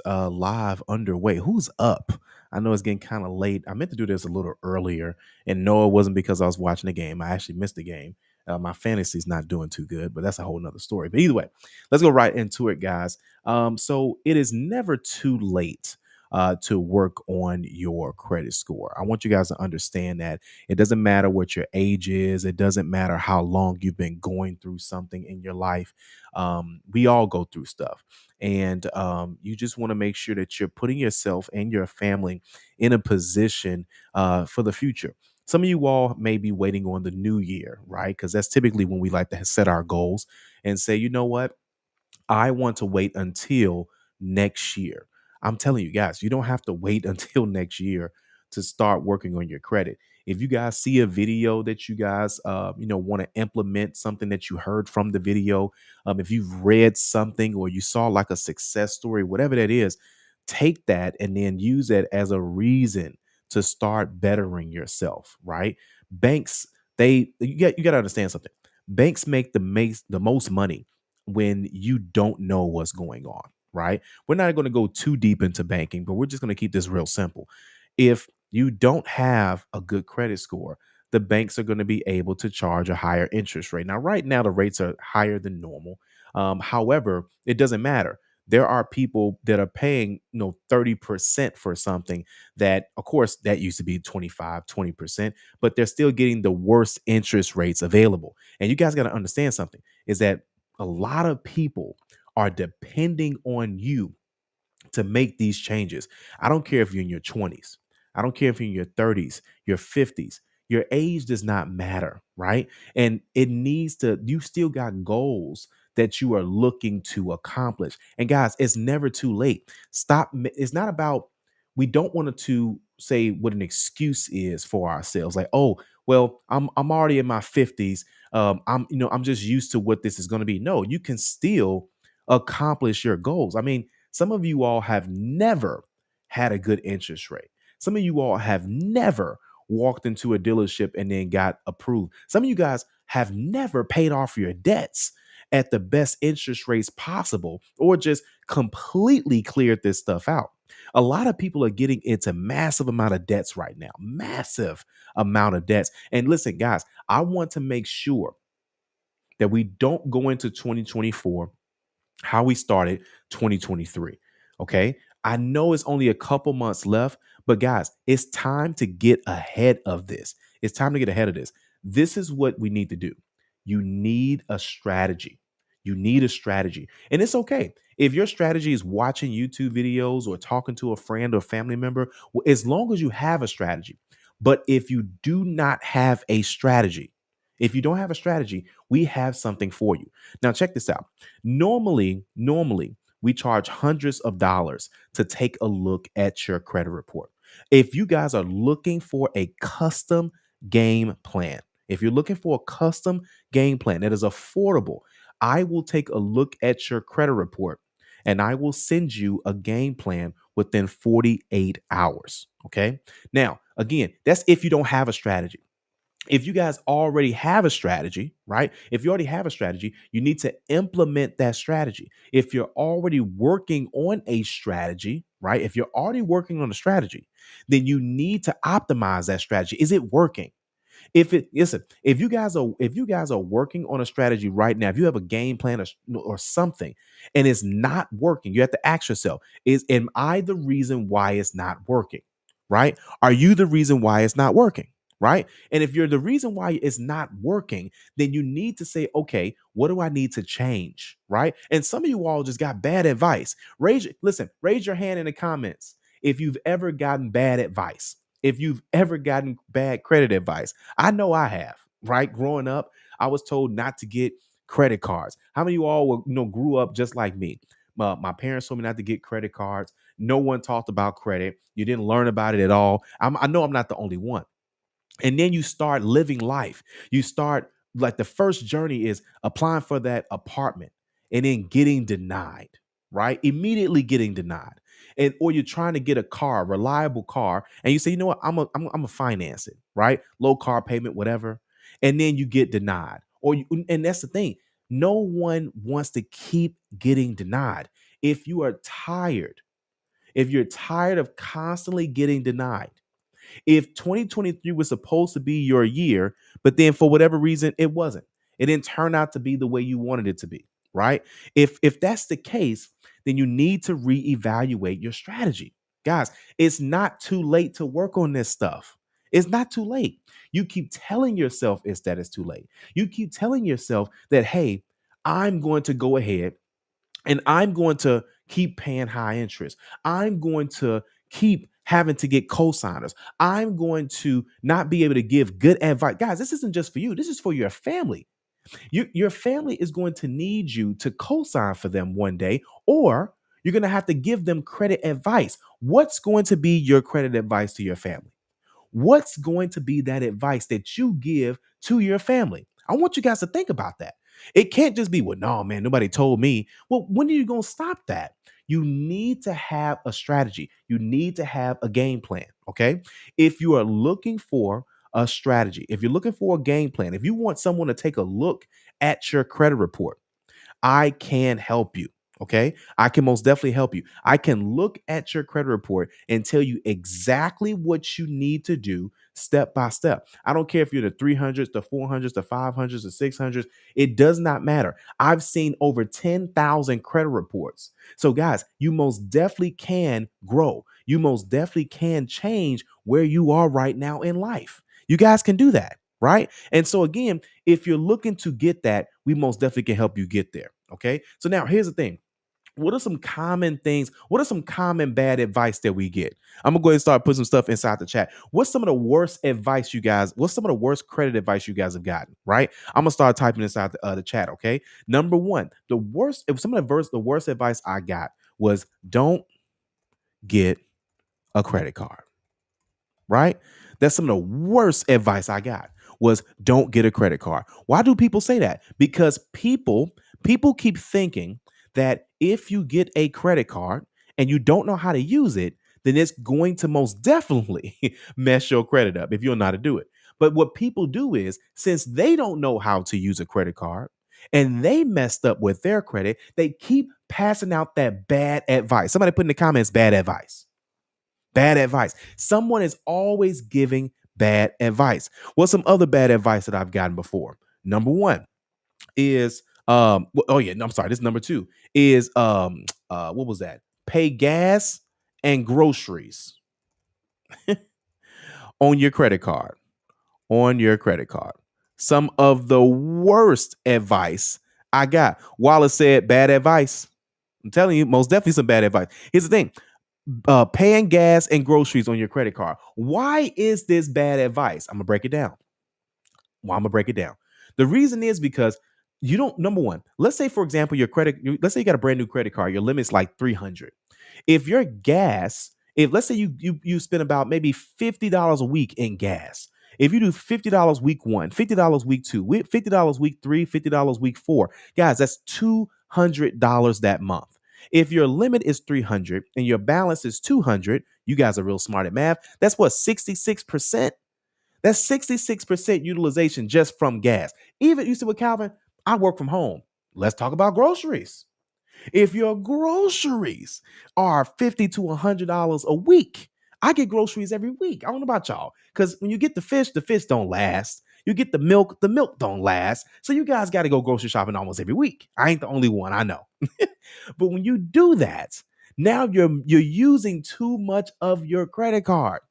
Live underway. Who's up? I know it's getting kind of late. I meant to do this a little earlier, and no, it wasn't because I was watching the game. I actually missed the game. My fantasy's not doing too good, but that's a whole nother story. But either way, let's go right into it, guys. So it is never too late to work on your credit score. I want you guys to understand that it doesn't matter what your age is. It doesn't matter how long you've been going through something in your life. We all go through stuff, and you just want to make sure that you're putting yourself and your family in a position for the future. Some of you all may be waiting on the new year, right? Because that's typically when we like to set our goals and say, you know what, I want to wait until next year. I'm telling you guys, you don't have to wait until next year to start working on your credit. If you guys see a video that you guys, want to implement something that you heard from the video, if you've read something or you saw like a success story, whatever that is, take that and then use that as a reason to start bettering yourself. Right? Banks, you got to understand something. Banks make the most money when you don't know what's going on, right? We're not going to go too deep into banking, but we're just going to keep this real simple. If you don't have a good credit score, the banks are going to be able to charge a higher interest rate. Now, right now, the rates are higher than normal. However, it doesn't matter. There are people that are paying, 30% for something that, of course, that used to be 25, 20%, but they're still getting the worst interest rates available. And you guys got to understand something is that a lot of people are depending on you to make these changes. I don't care if you're in your 20s. I don't care if you're in your 30s, your 50s. Your age does not matter, right? And it needs to, you still got goals that you are looking to accomplish. And guys, it's never too late. It's not about, we don't want to say what an excuse is for ourselves. Like, oh, well, I'm already in my 50s. I'm just used to what this is going to be. No, you can still accomplish your goals. I mean, some of you all have never had a good interest rate. Some of you all have never walked into a dealership and then got approved. Some of you guys have never paid off your debts at the best interest rates possible or just completely cleared this stuff out. A lot of people are getting into massive amount of debts right now, massive amount of debts. And listen, guys, I want to make sure that we don't go into 2024 how we started 2023. Okay. I know it's only a couple months left, but guys, it's time to get ahead of this. It's time to get ahead of this. This is what we need to do. You need a strategy. You need a strategy. And it's okay. If your strategy is watching YouTube videos or talking to a friend or family member, well, as long as you have a strategy. But if you do not have a strategy, if you don't have a strategy, we have something for you. Now, check this out. Normally, we charge hundreds of dollars to take a look at your credit report. If you guys are looking for a custom game plan, if you're looking for a custom game plan that is affordable, I will take a look at your credit report and I will send you a game plan within 48 hours. Okay. Now, again, that's if you don't have a strategy. If you guys already have a strategy, right? If you already have a strategy, you need to implement that strategy. If you're already working on a strategy, right? If you're already working on a strategy, then you need to optimize that strategy. Is it working? If you guys are working on a strategy right now, if you have a game plan or something and it's not working, you have to ask yourself, am I the reason why it's not working? Right? Are you the reason why it's not working? Right? And if you're the reason why it's not working, then you need to say, okay, what do I need to change? Right? And some of you all just got bad advice. Raise your hand in the comments if you've ever gotten bad advice, if you've ever gotten bad credit advice. I know I have, right? Growing up, I was told not to get credit cards. How many of you all grew up just like me? My parents told me not to get credit cards. No one talked about credit. You didn't learn about it at all. I know I'm not the only one. And then you start living life. You start, like, the first journey is applying for that apartment and then getting denied, right? Immediately getting denied. And or you're trying to get a car, a reliable car, and you say, you know what, I'm a finance it, right? Low car payment, whatever. And then you get denied. And that's the thing. No one wants to keep getting denied. If you are tired, if you're tired of constantly getting denied, if 2023 was supposed to be your year, but then for whatever reason it wasn't. It didn't turn out to be the way you wanted it to be, right? If that's the case, then you need to reevaluate your strategy. Guys, it's not too late to work on this stuff. It's not too late. You keep telling yourself it's too late. You keep telling yourself that, hey, I'm going to go ahead and I'm going to keep paying high interest. I'm going to keep having to get cosigners. I'm going to not be able to give good advice. Guys, this isn't just for you. This is for your family. Your family is going to need you to co-sign for them one day, or you're going to have to give them credit advice. What's going to be your credit advice to your family? What's going to be that advice that you give to your family? I want you guys to think about that. It can't just be, well, no, man, nobody told me. Well, when are you going to stop that? You need to have a strategy. You need to have a game plan. Okay. If you are looking for a strategy, if you're looking for a game plan, if you want someone to take a look at your credit report, I can help you. Okay. I can most definitely help you. I can look at your credit report and tell you exactly what you need to do step by step. I don't care if you're the 300s, the 400s, the 500s, the 600s. It does not matter. I've seen over 10,000 credit reports. So, guys, you most definitely can grow. You most definitely can change where you are right now in life. You guys can do that. Right. And so, again, if you're looking to get that, we most definitely can help you get there. Okay. So now here's the thing. What are some common things? What are some common bad advice that we get? I'm gonna go ahead and start putting some stuff inside the chat. What's some of the worst advice you guys? What's some of the worst credit advice you guys have gotten? Right. I'm gonna start typing inside the chat. Okay. Number one, the worst. If some of the worst advice I got was don't get a credit card. Right. That's some of the worst advice I got was don't get a credit card. Why do people say that? Because people keep thinking that if you get a credit card and you don't know how to use it, then it's going to most definitely mess your credit up if you don't know how to do it. But what people do is since they don't know how to use a credit card and they messed up with their credit, they keep passing out that bad advice. Somebody put in the comments bad advice. Bad advice. Someone is always giving bad advice. What's some other bad advice that I've gotten before? Number one is oh yeah, no, I'm sorry. This is number two is what was that? Pay gas and groceries on your credit card. On your credit card. Some of the worst advice I got. Wallace said bad advice. I'm telling you, most definitely some bad advice. Here's the thing. Paying gas and groceries on your credit card. Why is this bad advice? I'm gonna break it down. Well, I'm gonna break it down. The reason is because you don't. Number one, let's say for example, let's say you got a brand new credit card. Your limit's like 300. If your gas, if let's say you spend about maybe $50 a week in gas. If you do $50 week one, $50 week two, $50 week three, $50 week four, guys, that's $200 that month. If your limit is 300 and your balance is 200, you guys are real smart at math. That's what 66%. That's 66% utilization just from gas. Even you see what Calvin, I work from home. Let's talk about groceries. If your groceries are $50 to $100 a week, I get groceries every week. I don't know about y'all. Because when you get the fish don't last. You get the milk don't last. So you guys got to go grocery shopping almost every week. I ain't the only one, I know. But when you do that, now you're using too much of your credit card.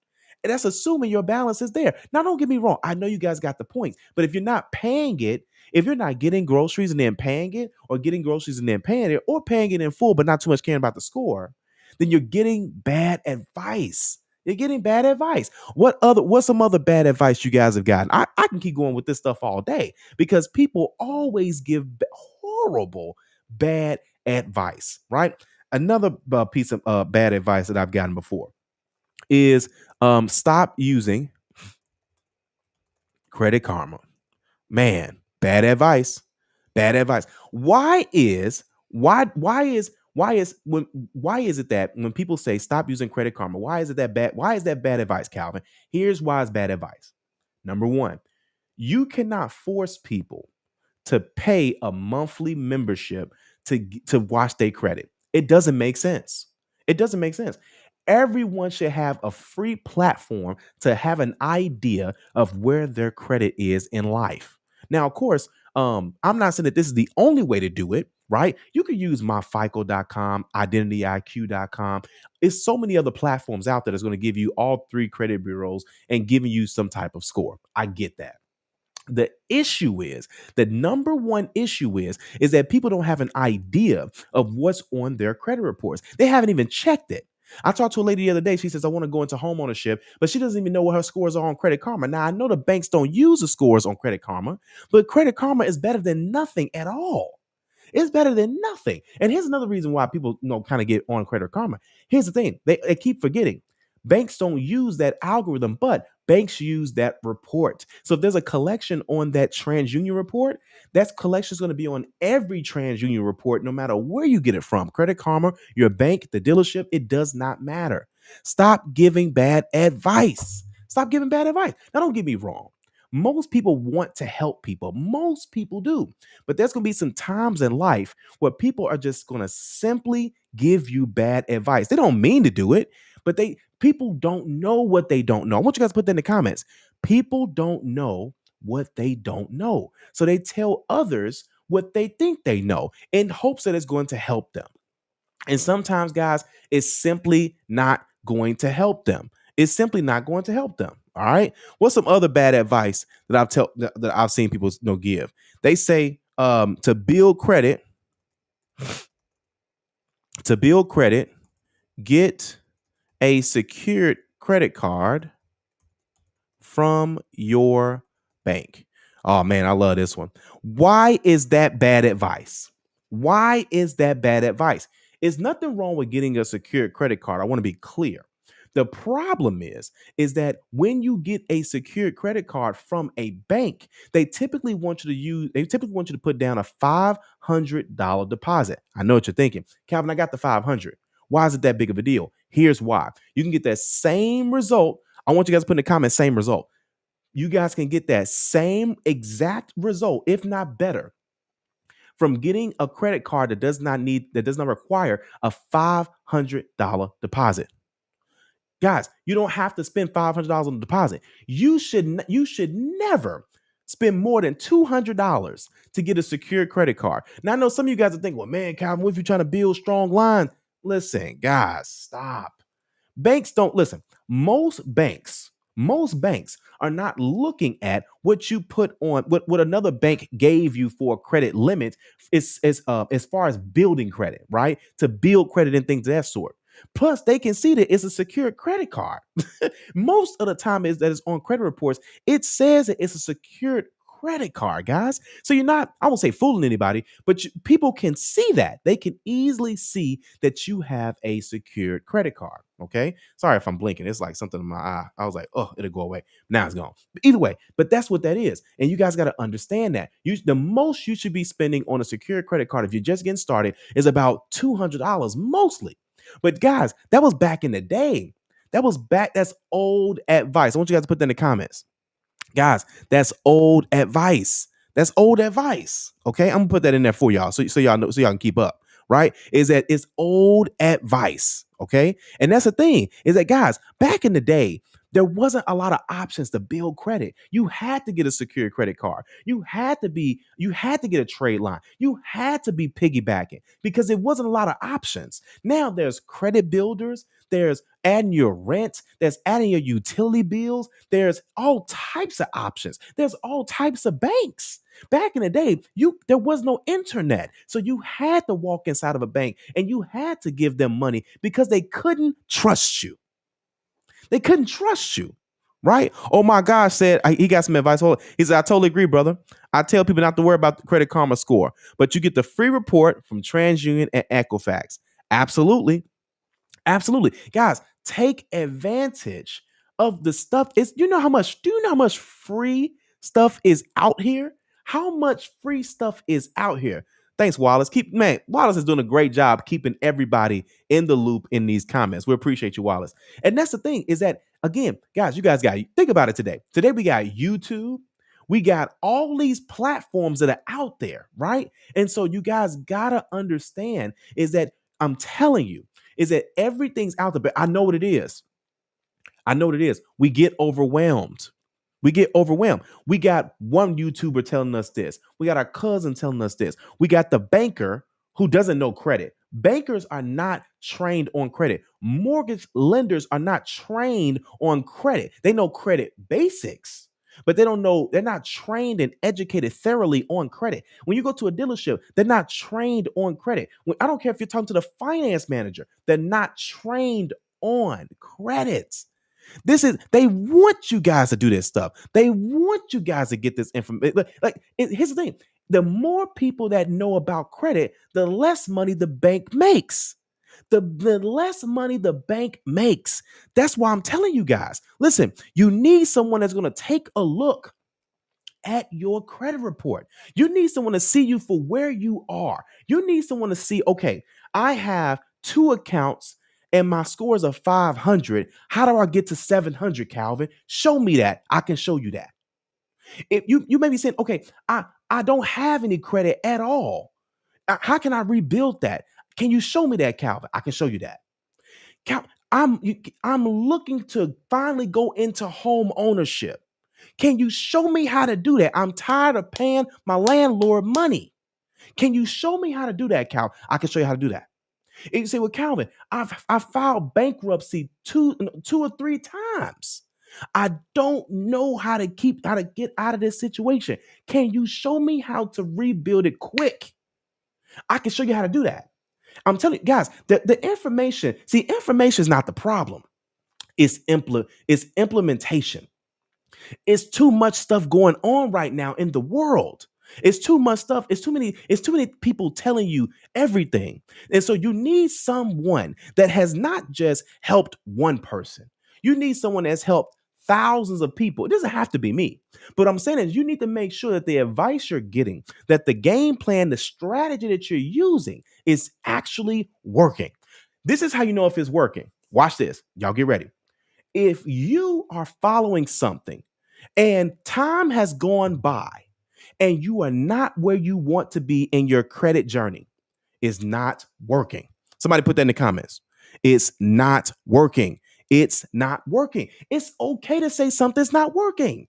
And that's assuming your balance is there. Now, don't get me wrong. I know you guys got the points, but if you're not paying it, if you're not getting groceries and then paying it, or getting groceries and then paying it, or paying it in full, but not too much caring about the score, then you're getting bad advice. You're getting bad advice. What's some other bad advice you guys have gotten? I can keep going with this stuff all day because people always give horrible, bad advice, right? Another piece of bad advice that I've gotten before is stop using Credit Karma. Man, bad advice. Bad advice. Why is it that when people say stop using Credit Karma, why is it that bad? Why is that bad advice, Calvin? Here's why it's bad advice. Number one, you cannot force people to pay a monthly membership to watch their credit. It doesn't make sense. It doesn't make sense. Everyone should have a free platform to have an idea of where their credit is in life. Now, of course, I'm not saying that this is the only way to do it, right? You could use myfico.com, identityiq.com. It's so many other platforms out there that's going to give you all three credit bureaus and giving you some type of score. I get that. The issue is the number one issue is that people don't have an idea of what's on their credit reports. They haven't even checked it. I talked to a lady the other day. She says, I want to go into home ownership, but she doesn't even know what her scores are on Credit Karma. Now, I know the banks don't use the scores on Credit Karma, but Credit Karma is better than nothing at all. It's better than nothing. And here's another reason why people kind of get on Credit Karma. Here's the thing. They keep forgetting. Banks don't use that algorithm, but banks use that report. So if there's a collection on that TransUnion report, that collection is going to be on every TransUnion report, no matter where you get it from. Credit Karma, your bank, the dealership, it does not matter. Stop giving bad advice. Stop giving bad advice. Now, don't get me wrong. Most people want to help people. Most people do. But there's going to be some times in life where people are just going to simply give you bad advice. They don't mean to do it, but people don't know what they don't know. I want you guys to put that in the comments. People don't know what they don't know. So they tell others what they think they know in hopes that it's going to help them. And sometimes, guys, it's simply not going to help them. It's simply not going to help them. All right. What's some other bad advice that I've seen people give? They say to build credit, get a secured credit card from your bank. Oh man, I love this one. Why is that bad advice? Why is that bad advice? There's nothing wrong with getting a secured credit card. I want to be clear. The problem is that when you get a secured credit card from a bank, they typically want you to put down a $500 deposit. I know what you're thinking. Calvin, I got the 500. Why is it that big of a deal? Here's why. You can get that same result. I want you guys to put in the comments, same result. You guys can get that same exact result, if not better, from getting a credit card that does not require a $500 deposit. Guys, you don't have to spend $500 on the deposit. You should never spend more than $200 to get a secure credit card. Now, I know some of you guys are thinking, well, man, Calvin, what if you're trying to build strong lines? Listen, guys, stop. Banks don't listen. Most banks are not looking at what you put on, what another bank gave you for a credit limit as far as building credit, right? To build credit and things of that sort. Plus, they can see that it's a secure credit card. Most of the time is that it's on credit reports. It says that it's a secured credit card, guys. So you're not, I won't say fooling anybody, but people can see that. They can easily see that you have a secured credit card. Okay. Sorry if I'm blinking. It's like something in my eye. I was like, oh, it'll go away. Now it's gone. But either way, but that's what that is. And you guys got to understand that. The most you should be spending on a secured credit card if you're just getting started is about $200 mostly. But guys, that was back in the day. That's old advice. I want you guys to put that in the comments. Guys, that's old advice. That's old advice. Okay. I'm gonna put that in there for y'all. So y'all know, so y'all can keep up, right? Is that it's old advice. Okay. And that's the thing, is that guys, back in the day, there wasn't a lot of options to build credit. You had to get a secure credit card. You had to get a trade line. You had to be piggybacking because there wasn't a lot of options. Now there's credit builders, there's adding your rent, there's adding your utility bills, there's all types of options. There's all types of banks. Back in the day, there was no internet. So you had to walk inside of a bank and you had to give them money because they couldn't trust you. They couldn't trust you, right? Oh my gosh, he got some advice. He said, I totally agree, brother. I tell people not to worry about the Credit Karma score, but you get the free report from TransUnion and Equifax. Absolutely. Absolutely. Guys, take advantage of the stuff. Do you know how much free stuff is out here? How much free stuff is out here? Thanks, Wallace. Wallace is doing a great job keeping everybody in the loop in these comments. We appreciate you, Wallace. And that's the thing, is that, again, guys, you guys got to think about it today. Today we got YouTube. We got all these platforms that are out there, right? And so you guys got to understand is that I'm telling you, is that everything's out there. But I know what it is. I know what it is. We get overwhelmed. We get overwhelmed. We got one YouTuber telling us this. We got our cousin telling us this. We got the banker who doesn't know credit. Bankers are not trained on credit. Mortgage lenders are not trained on credit. They know credit basics, but they don't know, they're not trained and educated thoroughly on credit. When you go to a dealership, they're not trained on credit. I don't care if you're talking to the finance manager, they're not trained on credit. They want you guys to do this stuff. They want you guys to get this information. Here's the thing: the more people that know about credit, the less money the bank makes. The less money the bank makes. That's why I'm telling you guys. Listen, you need someone that's going to take a look at your credit report. You need someone to see you for where you are. You need someone to see, okay, I have two accounts and my scores are 500. How do I get to 700, Calvin? Show me that. I can show you that. If you may be saying, okay, I don't have any credit at all. How can I rebuild that? Can you show me that, Calvin? I can show you that. I'm looking to finally go into home ownership. Can you show me how to do that? I'm tired of paying my landlord money. Can you show me how to do that, Cal? I can show you how to do that. And you say, well, Calvin, I filed bankruptcy two or three times. I don't know how to get out of this situation. Can you show me how to rebuild it quick? I can show you how to do that. I'm telling you, guys, the information is not the problem. It's implementation. It's too much stuff going on right now in the world. It's too much stuff. It's too many people telling you everything. And so you need someone that has not just helped one person. You need someone that's helped thousands of people. It doesn't have to be me. But I'm saying is you need to make sure that the advice you're getting, that the game plan, the strategy that you're using is actually working. This is how you know if it's working. Watch this. Y'all get ready. If you are following something and time has gone by and you are not where you want to be in your credit journey, it's not working. Somebody put that in the comments. It's not working. It's not working. It's okay to say something's not working.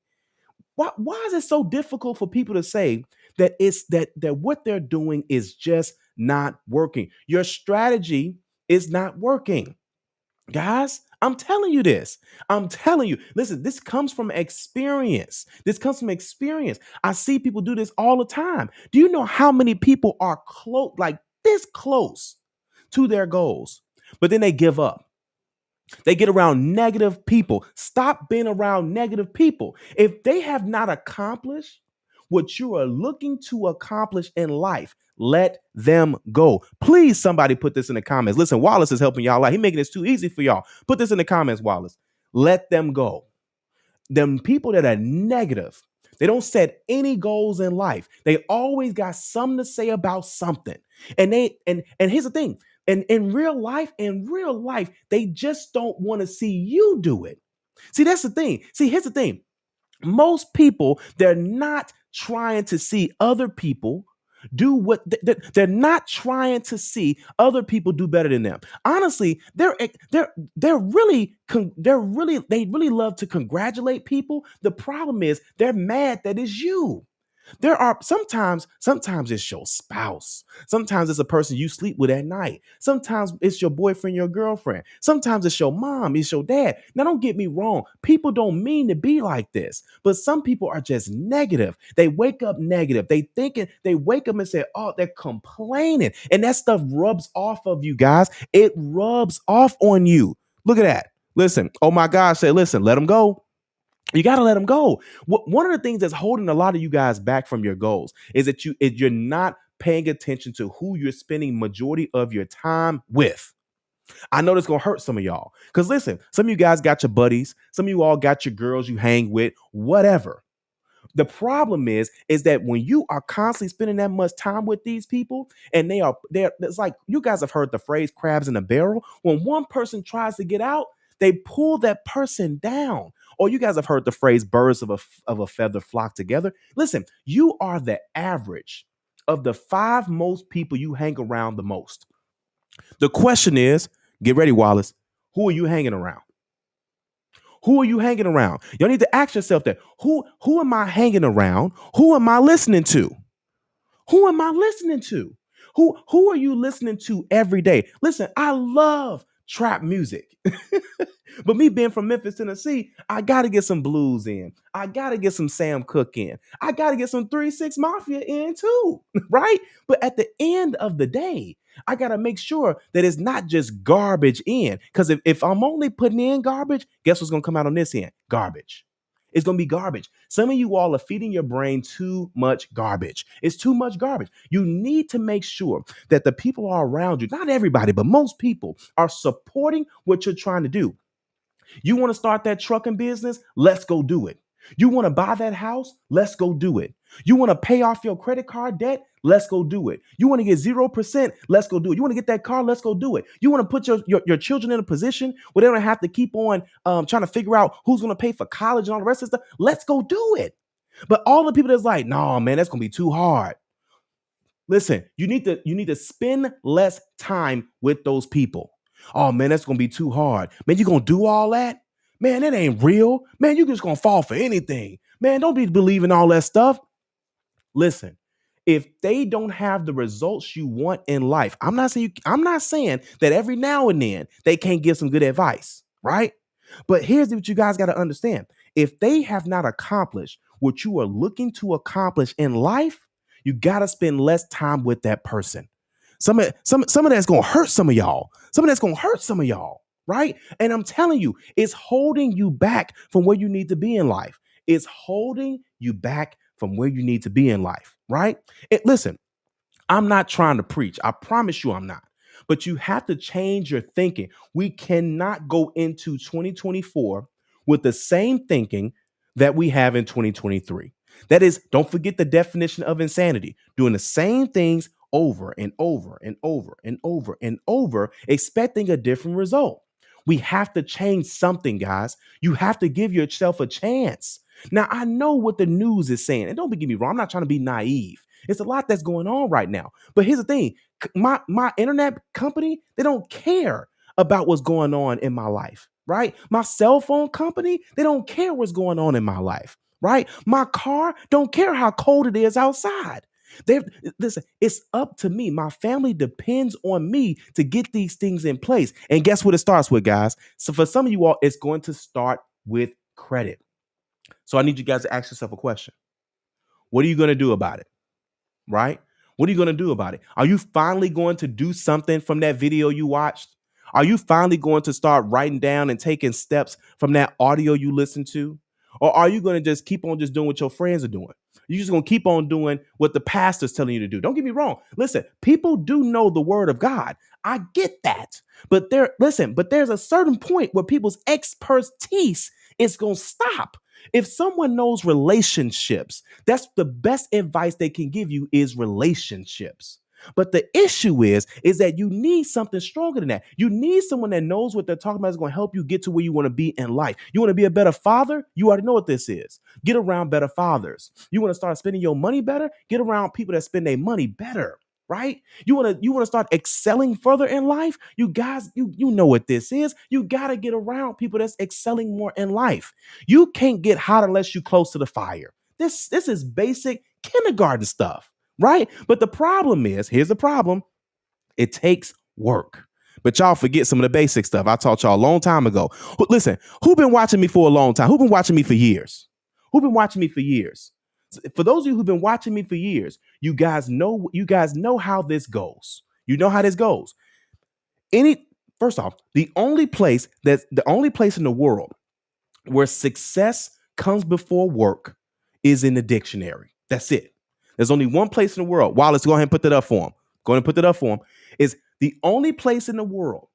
Why is it so difficult for people to say that that what they're doing is just not working? Your strategy is not working. Guys, I'm telling you this. I'm telling you. Listen, this comes from experience. This comes from experience. I see people do this all the time. Do you know how many people are close, like this close to their goals, but then they give up? They get around negative people. Stop being around negative people. If they have not accomplished what you are looking to accomplish in life, let them go. Please, somebody put this in the comments. Listen, Wallace is helping y'all out. He's making this too easy for y'all. Put this in the comments, Wallace. Let them go. Them people that are negative, they don't set any goals in life. They always got something to say about something. And here's the thing. And in real life, they just don't want to see you do it. See, that's the thing. See, here's the thing. Most people, they're not trying to see other people do what they're not trying to see other people do better than them. Honestly, they really love to congratulate people. The problem is they're mad that it's you. There are sometimes it's your spouse. Sometimes it's a person you sleep with at night. Sometimes it's your boyfriend, your girlfriend. Sometimes it's your mom, it's your dad. Now, don't get me wrong. People don't mean to be like this, but some people are just negative. They wake up negative. They wake up and say, oh, they're complaining. And that stuff rubs off of you guys. It rubs off on you. Look at that. Listen, oh my God, say, listen, let them go. You got to let them go. One of the things that's holding a lot of you guys back from your goals is that you're not paying attention to who you're spending majority of your time with. I know this going to hurt some of y'all because listen, some of you guys got your buddies. Some of you all got your girls you hang with, whatever. The problem is that when you are constantly spending that much time with these people and it's like you guys have heard the phrase crabs in a barrel. When one person tries to get out, they pull that person down. Or you guys have heard the phrase birds of a feather flock together. Listen, you are the average of the 5 most people you hang around the most. The question is, Get ready, Wallace. Who are you hanging around? Who are you hanging around? Y'all need to ask yourself that. Who am I hanging around? Who am I listening to? Who am I listening to? Who are you listening to every day? Listen, I love trap music. But me being from Memphis, Tennessee, I gotta get some blues in. I gotta get some Sam Cooke in. I gotta get some 3 6 Mafia in too, right? But at the end of the day, I gotta make sure that it's not just garbage in. Because if I'm only putting in garbage, guess what's gonna come out on this end? Garbage. It's gonna be garbage. Some of you all are feeding your brain too much garbage. It's too much garbage. You need to make sure that the people are around you, not everybody, but most people are supporting what you're trying to do. You want to start that trucking business? Let's go do it. You want to buy that house? Let's go do it. You want to pay off your credit card debt? Let's go do it. You want to get 0%? Let's go do it. You want to get that car? Let's go do it. You want to put your children in a position where they don't have to keep on trying to figure out who's going to pay for college and all the rest of the stuff? Let's go do it. But all the people that's like, no, man, that's going to be too hard. Listen, you need to spend less time with those people. Oh man, that's gonna be too hard. Man, you gonna do all that? Man, that ain't real. Man, you just gonna fall for anything. Man, don't be believing all that stuff. Listen, if they don't have the results you want in life, I'm not saying that every now and then they can't give some good advice, right? But here's what you guys got to understand. If they have not accomplished what you are looking to accomplish in life, you got to spend less time with that person. Some of that's gonna hurt some of y'all. Some of that's gonna hurt some of y'all, right? And I'm telling you, it's holding you back from where you need to be in life. It's holding you back from where you need to be in life, right? Listen, I'm not trying to preach. I promise you I'm not. But you have to change your thinking. We cannot go into 2024 with the same thinking that we have in 2023. That is, don't forget the definition of insanity, doing the same things over and over and over and over and over, expecting a different result. We have to change something, guys. You have to give yourself a chance. Now, I know what the news is saying, and don't get me wrong, I'm not trying to be naive. It's a lot that's going on right now. But here's the thing: my internet company, they don't care about what's going on in my life, right? My cell phone company, they don't care what's going on in my life, right? My car don't care how cold it is outside. They listen, it's up to me. My family depends on me to get these things in place. And guess what it starts with, guys? So for some of you all, it's going to start with credit. So I need you guys to ask yourself a question. What are you going to do about it? Right? What are you going to do about it? Are you finally going to do something from that video you watched? Are you finally going to start writing down and taking steps from that audio you listened to? Or are you going to just keep on just doing what your friends are doing? You're just going to keep on doing what the pastor's telling you to do. Don't get me wrong. Listen, people do know the word of God. I get that. But there's a certain point where people's expertise is going to stop. If someone knows relationships, that's the best advice they can give you is relationships. But the issue is that you need something stronger than that. You need someone that knows what they're talking about is going to help you get to where you want to be in life. You want to be a better father? You already know what this is. Get around better fathers. You want to start spending your money better? Get around people that spend their money better. Right? You want to start excelling further in life? You guys, you know what this is. You got to get around people that's excelling more in life. You can't get hot unless you're close to the fire. This is basic kindergarten stuff, right? But the problem is, here's the problem. It takes work. But y'all forget some of the basic stuff I taught y'all a long time ago. Listen, who been watching me for a long time? Who been watching me for years? Who been watching me for years? For those of you who've been watching me for years, you guys know how this goes. You know how this goes. First off, the only place in the world where success comes before work is in the dictionary. That's it. There's only one place in the world. Wallace, go ahead and put that up for him. Go ahead and put that up for him. Is the only place in the world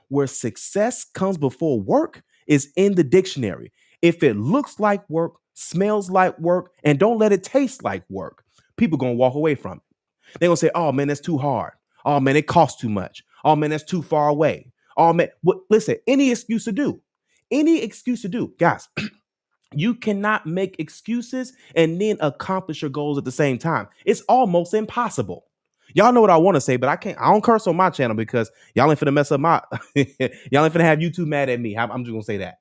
where success comes before work is in the dictionary. If it looks like work, smells like work, and don't let it taste like work, people gonna walk away from it. They're gonna say, oh man, that's too hard. Oh man, it costs too much. Oh man, that's too far away. Oh man, listen, any excuse to do. Any excuse to do. Guys, you cannot make excuses and then accomplish your goals at the same time. It's almost impossible. Y'all know what I want to say, but I can't. I don't curse on my channel because y'all ain't finna mess up my. Y'all ain't finna have YouTube mad at me. I'm just gonna say that.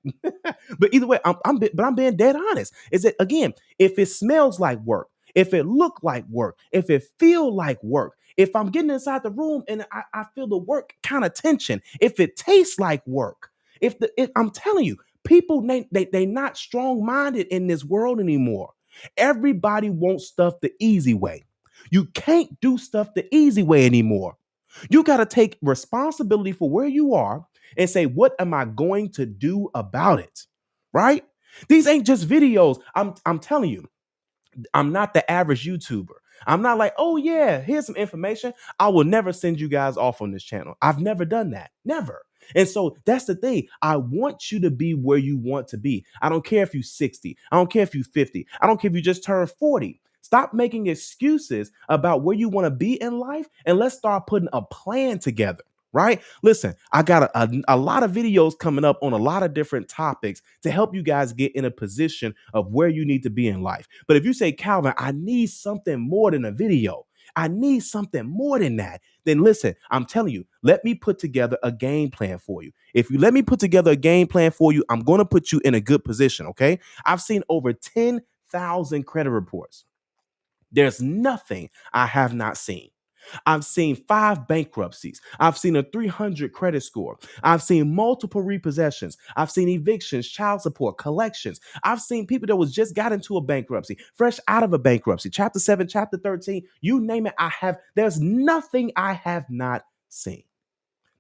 But either way, I'm being dead honest. Is it again? If it smells like work, if it look like work, if it feel like work, if I'm getting inside the room and I feel the work kind of tension, if it tastes like work, I'm telling you, people they not strong minded in this world anymore. Everybody wants stuff the easy way. You can't do stuff the easy way anymore. You got to take responsibility for where you are and say, what am I going to do about it? Right? These ain't just videos. I'm telling you, I'm not the average YouTuber. I'm not like, oh yeah, here's some information. I will never send you guys off on this channel. I've never done that. Never. And so that's the thing. I want you to be where you want to be. I don't care if you're 60. I don't care if you're 50. I don't care if you just turned 40. Stop making excuses about where you want to be in life and let's start putting a plan together. Right? Listen, I got a lot of videos coming up on a lot of different topics to help you guys get in a position of where you need to be in life. But if you say, Calvin, I need something more than a video, I need something more than that, then listen, I'm telling you, let me put together a game plan for you. If you let me put together a game plan for you, I'm going to put you in a good position. Okay. I've seen over 10,000 credit reports. There's nothing I have not seen. I've seen 5 bankruptcies. I've seen a 300 credit score. I've seen multiple repossessions. I've seen evictions, child support, collections. I've seen people that was just got into a bankruptcy, fresh out of a bankruptcy, chapter 7, chapter 13, you name it. There's nothing I have not seen.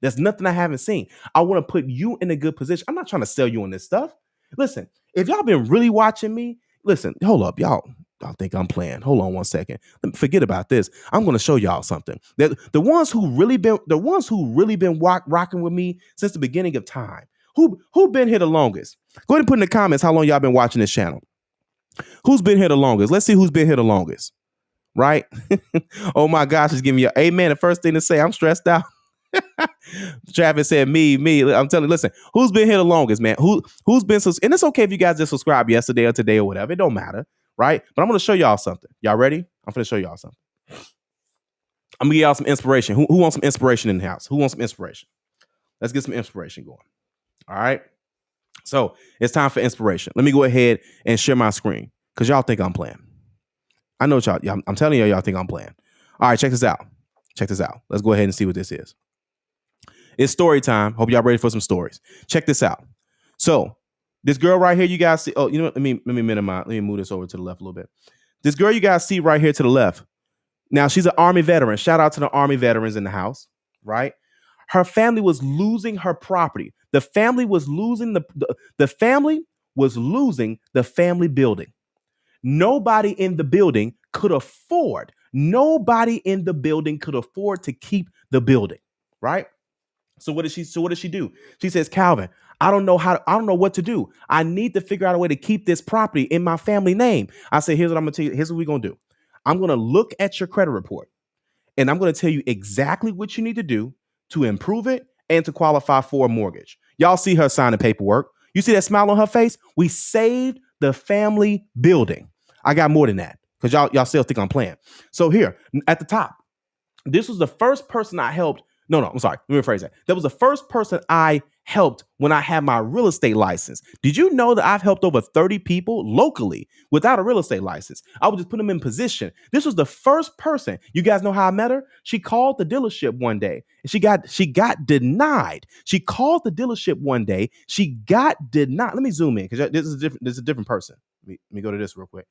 There's nothing I haven't seen. I want to put you in a good position. I'm not trying to sell you on this stuff. Listen, if y'all been really watching me, listen, hold up, y'all think I'm playing. Hold on one second. Forget about this. I'm going to show y'all something. The ones who really been rocking with me since the beginning of time. Who been here the longest? Go ahead and put in the comments how long y'all been watching this channel. Who's been here the longest? Let's see who's been here the longest. Right? Oh my gosh, it's giving me an amen. The first thing to say, I'm stressed out. Travis said me. I'm telling you, listen, who's been here the longest, man? Who's been and it's okay if you guys just subscribed yesterday or today or whatever. It don't matter, right? But I'm gonna show y'all something. Y'all ready? I'm gonna show y'all something. I'm gonna give y'all some inspiration. Who wants some inspiration in the house? Who wants some inspiration? Let's get some inspiration going. All right. So it's time for inspiration. Let me go ahead and share my screen because y'all think I'm playing. I know y'all. I'm telling y'all think I'm playing. All right, check this out. Check this out. Let's go ahead and see what this is. It's story time. Hope y'all ready for some stories. Check this out. So this girl right here, you guys see. Oh, you know what? Let me minimize. Let me move this over to the left a little bit. This girl you guys see right here to the left. Now she's an Army veteran. Shout out to the Army veterans in the house, right? Her family was losing her property. The family was losing the family was losing the family building. Nobody in the building could afford. Nobody in the building could afford to keep the building, right? So what does she do? She says, Calvin, I don't know what to do. I need to figure out a way to keep this property in my family name. I said, here's what I'm gonna tell you. Here's what we're gonna do. I'm gonna look at your credit report and I'm gonna tell you exactly what you need to do to improve it and to qualify for a mortgage. Y'all see her signing paperwork. You see that smile on her face? We saved the family building. I got more than that because y'all still think I'm playing. So here at the top, this was the first person I helped. No, I'm sorry. Let me rephrase that. That was the first person I helped when I had my real estate license. Did you know that I've helped over 30 people locally without a real estate license? I would just put them in position. This was the first person. You guys know how I met her? She called the dealership one day and she got denied. She called the dealership one day. She got denied. Let me zoom in because this is a different person. Let me go to this real quick.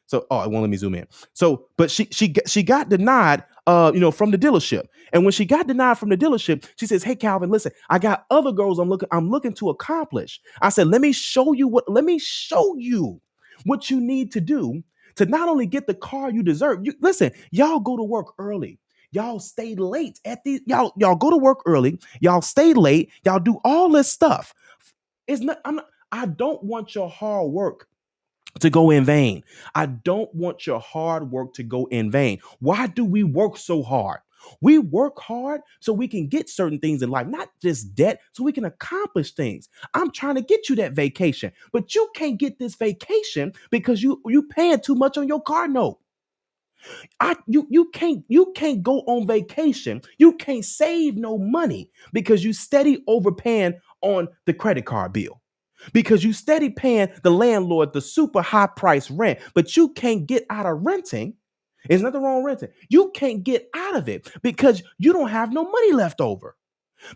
So, it won't let me zoom in. So, but she got denied, from the dealership. And when she got denied from the dealership, she says, "Hey, Calvin, listen, I got other goals I'm looking to accomplish." I said, let me show you what you need to do to not only get the car you deserve. Listen, y'all go to work early. Y'all stay late at these. Y'all go to work early. Y'all stay late. Y'all do all this stuff. I don't want your hard work to go in vain. I don't want your hard work to go in vain. Why do we work so hard? We work hard so we can get certain things in life, not just debt, so we can accomplish things. I'm trying to get you that vacation, but you can't get this vacation because you paying too much on your car note. You can't go on vacation. You can't save no money because you steady overpaying on the credit card bill. Because you steady paying the landlord the super high price rent, but you can't get out of renting. There's nothing wrong with renting. You can't get out of it because you don't have no money left over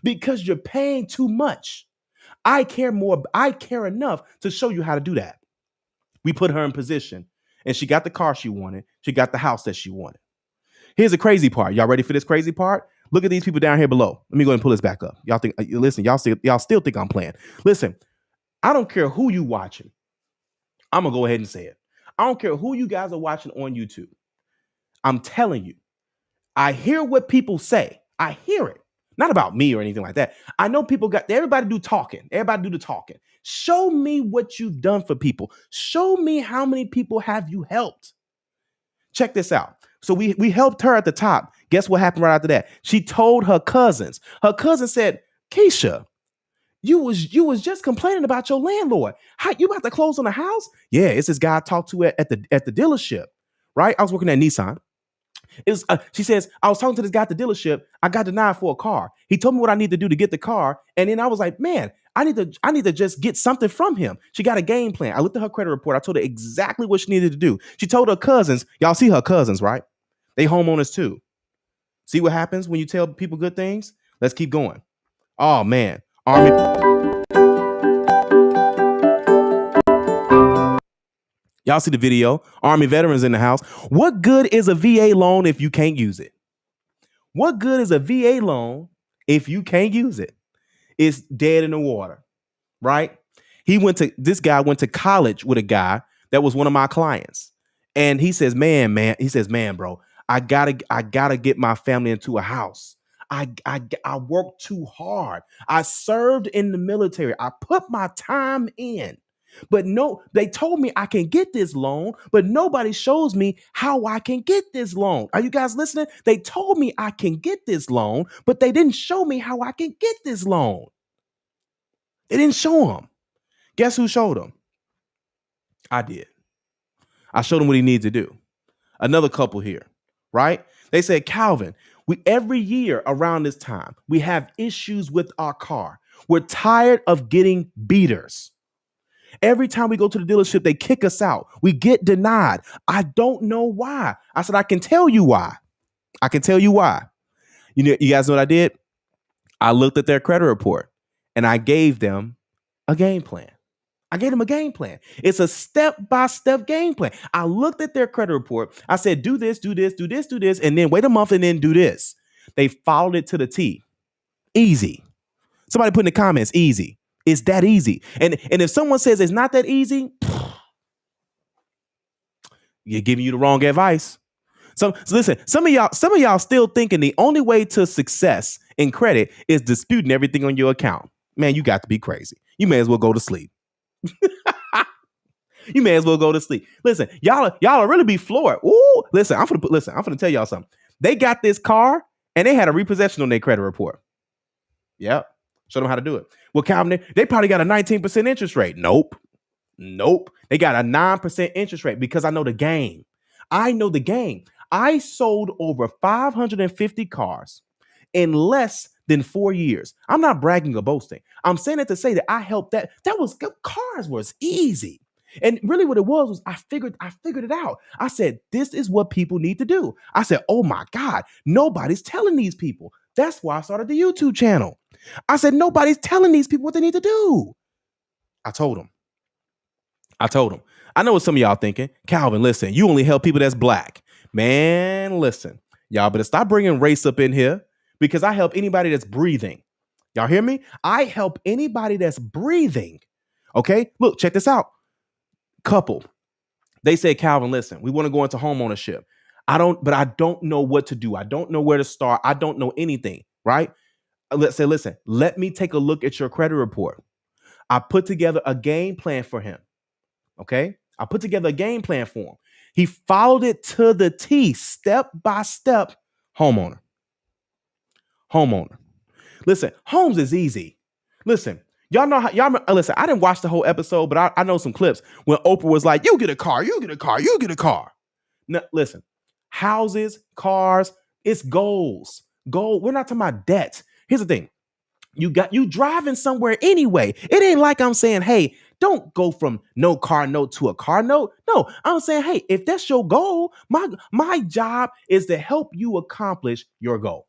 because you're paying too much. I care more. I care enough to show you how to do that. We put her in position and she got the car she wanted. She got the house that she wanted. Here's the crazy part. Y'all ready for this crazy part? Look at these people down here below. Let me go ahead and pull this back up. Y'all think, listen, y'all still think I'm playing. Listen, I don't care who you watching. I'm going to go ahead and say it. I don't care who you guys are watching on YouTube. I'm telling you, I hear what people say. I hear it. Not about me or anything like that. I know people everybody do talking. Everybody do the talking. Show me what you've done for people. Show me how many people have you helped. Check this out. So we helped her at the top. Guess what happened right after that? She told her cousins. Her cousin said, Keisha, you was just complaining about your landlord. How you about to close on the house? Yeah, it's this guy I talked to at the dealership. Right? I was working at Nissan. She says, I was talking to this guy at the dealership. I got denied for a car. He told me what I need to do to get the car. And then I was like, man, I need to just get something from him. She got a game plan. I looked at her credit report. I told her exactly what she needed to do. She told her cousins, y'all see her cousins, right? They homeowners too. See what happens when you tell people good things? Let's keep going. Oh man. Army. Y'all see the video? Army veterans in the house. What good is a VA loan if you can't use it? What good is a VA loan if you can't use it? It's dead in the water, right? This guy went to college with a guy that was one of my clients. And he says, man, bro, I gotta get my family into a house. I worked too hard. I served in the military. I put my time in. But no, they told me I can get this loan, but nobody shows me how I can get this loan. Are you guys listening? They told me I can get this loan, but they didn't show me how I can get this loan. They didn't show them. Guess who showed them? I did. I showed him what he needed to do. Another couple here, right? They said, Calvin, every year around this time, we have issues with our car. We're tired of getting beaters. Every time we go to the dealership, they kick us out. We get denied. I don't know why. I said, I can tell you why. I can tell you why. You guys know what I did? I looked at their credit report and I gave them a game plan. I gave them a game plan. It's a step-by-step game plan. I looked at their credit report. I said, do this, do this, do this, do this, and then wait a month and then do this. They followed it to the T. Easy. Somebody put in the comments, easy. It's that easy. And if someone says it's not that easy, you're giving you the wrong advice. So listen, some of y'all still thinking the only way to success in credit is disputing everything on your account. Man, you got to be crazy. You may as well go to sleep. You may as well go to sleep. Listen, y'all really be floored. Ooh, listen, I'm gonna tell y'all something. They got this car and they had a repossession on their credit report. Yep. Show them how to do it. Well, Calvin, they probably got a 19% interest rate. Nope. They got a 9% interest rate because I know the game. I know the game. I sold over 550 cars in less than 4 years. I'm not bragging or boasting. I'm saying it to say that I helped that. Cars was easy. And really what it was I figured it out. I said, this is what people need to do. I said, oh my God, nobody's telling these people. That's why I started the YouTube channel. I said, nobody's telling these people what they need to do. I told them. I know what some of y'all thinking. Calvin, listen, you only help people that's black. Man, listen, y'all better stop bringing race up in here because I help anybody that's breathing. Y'all hear me? I help anybody that's breathing. Okay, look, check this out. Couple, they said, Calvin, listen, we want to go into homeownership. I don't know what to do. I don't know where to start. I don't know anything, right? Let's say, listen, let me take a look at your credit report. I put together a game plan for him. Okay. I put together a game plan for him. He followed it to the T, step by step. Homeowner. Listen, homes is easy. Listen, y'all know how listen, I didn't watch the whole episode, but I know some clips when Oprah was like, you get a car. Now, listen, houses, cars. It's goals. Goal. We're not talking about debt. Here's the thing. You driving somewhere anyway. It ain't like I'm saying, hey, don't go from no car note to a car note. No, I'm saying, hey, if that's your goal, my job is to help you accomplish your goal.